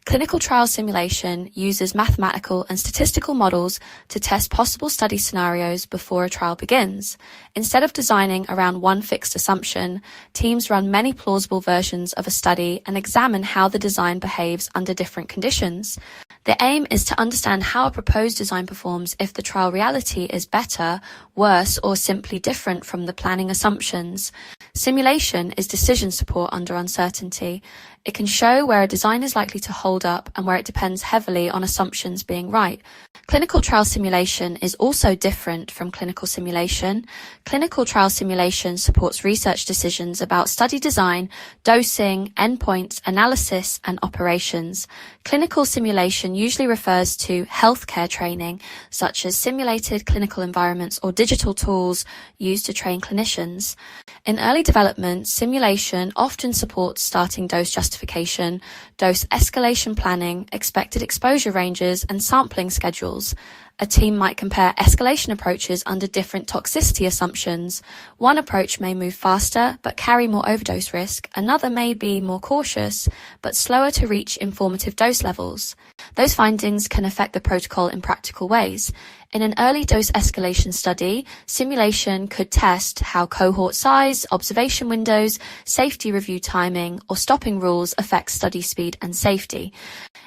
Clinical trial simulation uses mathematical and statistical models to test possible study scenarios before a trial begins. Instead of designing around one fixed assumption, teams run many plausible versions of a study and examine how the design behaves under different conditions. The aim is to understand how a proposed design performs if the trial reality is better, worse, or simply different from the planning assumptions. Simulation is decision support under uncertainty. It can show where a design is likely to hold up and where it depends heavily on assumptions being right. Clinical trial simulation is also different from clinical simulation. Clinical trial simulation supports research decisions about study design, dosing, endpoints, analysis, and operations. Clinical simulation usually refers to healthcare training, such as simulated clinical environments or digital tools used to train clinicians. In early development, simulation often supports starting dose justification, dose escalation planning, expected exposure ranges, and sampling schedules. A team might compare escalation approaches under different toxicity assumptions. One approach may move faster but carry more overdose risk. Another may be more cautious but slower to reach informative dose levels. Those findings can affect the protocol in practical ways. In an early dose escalation study, simulation could test how cohort size, observation windows, safety review timing, or stopping rules affect study speed and safety.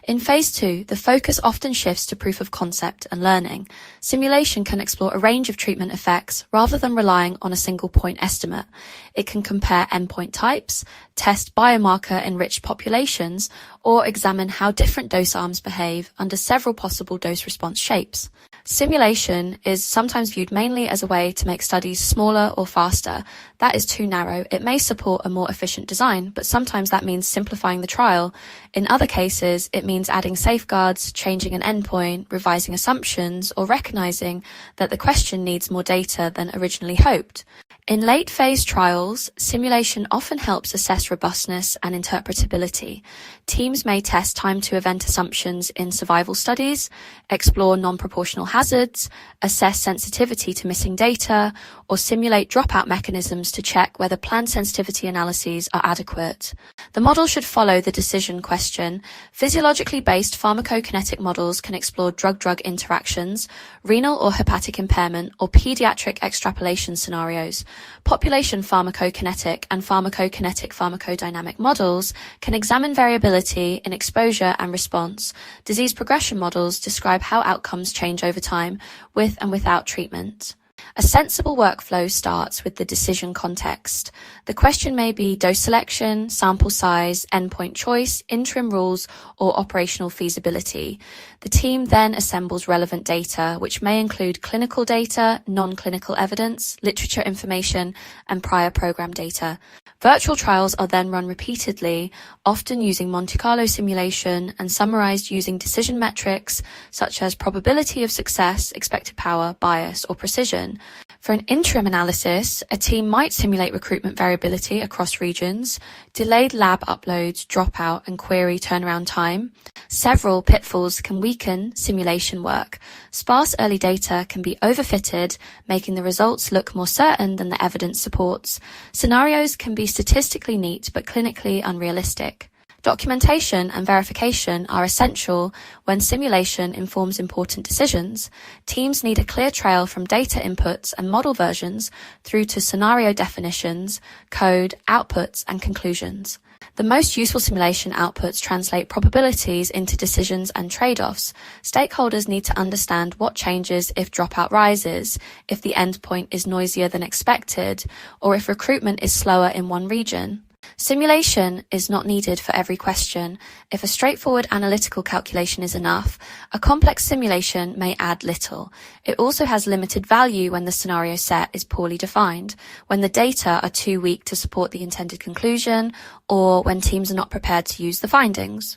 In phase 2, the focus often shifts to proof of concept and learning. Simulation can explore a range of treatment effects rather than relying on a single point estimate. It can compare endpoint types, test biomarker-enriched populations, or examine how different dose arms behave under several possible dose-response shapes. Simulation is sometimes viewed mainly as a way to make studies smaller or faster. That is too narrow. It may support a more efficient design, but sometimes that means simplifying the trial. In other cases, it means adding safeguards, changing an endpoint, revising assumptions, or recognizing that the question needs more data than originally hoped. In late-phase trials, simulation often helps assess robustness and interpretability. Teams may test time-to-event assumptions in survival studies, explore non-proportional hazards, assess sensitivity to missing data, or simulate dropout mechanisms to check whether planned sensitivity analyses are adequate. The model should follow the decision question. Physiologically based pharmacokinetic models can explore drug-drug interactions, renal or hepatic impairment, or pediatric extrapolation scenarios. Population pharmacokinetic and pharmacokinetic pharmacodynamic models can examine variability in exposure and response. Disease progression models describe how outcomes change over time, with and without treatment. A sensible workflow starts with the decision context. The question may be dose selection, sample size, endpoint choice, interim rules, or operational feasibility. The team then assembles relevant data, which may include clinical data, non-clinical evidence, literature information, and prior program data. Virtual trials are then run repeatedly, often using Monte Carlo simulation and summarized using decision metrics such as probability of success, expected power, bias, or precision. For an interim analysis, a team might simulate recruitment variability across regions, delayed lab uploads, dropout, and query turnaround time. Several pitfalls can weaken simulation work. Sparse early data can be overfitted, making the results look more certain than the evidence supports. Scenarios can be statistically neat but clinically unrealistic. Documentation and verification are essential when simulation informs important decisions. Teams need a clear trail from data inputs and model versions through to scenario definitions, code, outputs, and conclusions. The most useful simulation outputs translate probabilities into decisions and trade-offs. Stakeholders need to understand what changes if dropout rises, if the endpoint is noisier than expected, or if recruitment is slower in one region. Simulation is not needed for every question. If a straightforward analytical calculation is enough, a complex simulation may add little. It also has limited value when the scenario set is poorly defined, when the data are too weak to support the intended conclusion, or when teams are not prepared to use the findings.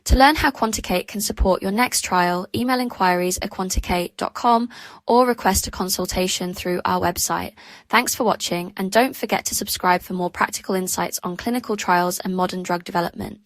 To learn how Quanticate can support your next trial, email inquiries@quanticate.com or request a consultation through our website. Thanks for watching, and don't forget to subscribe for more practical insights on clinical trials and modern drug development.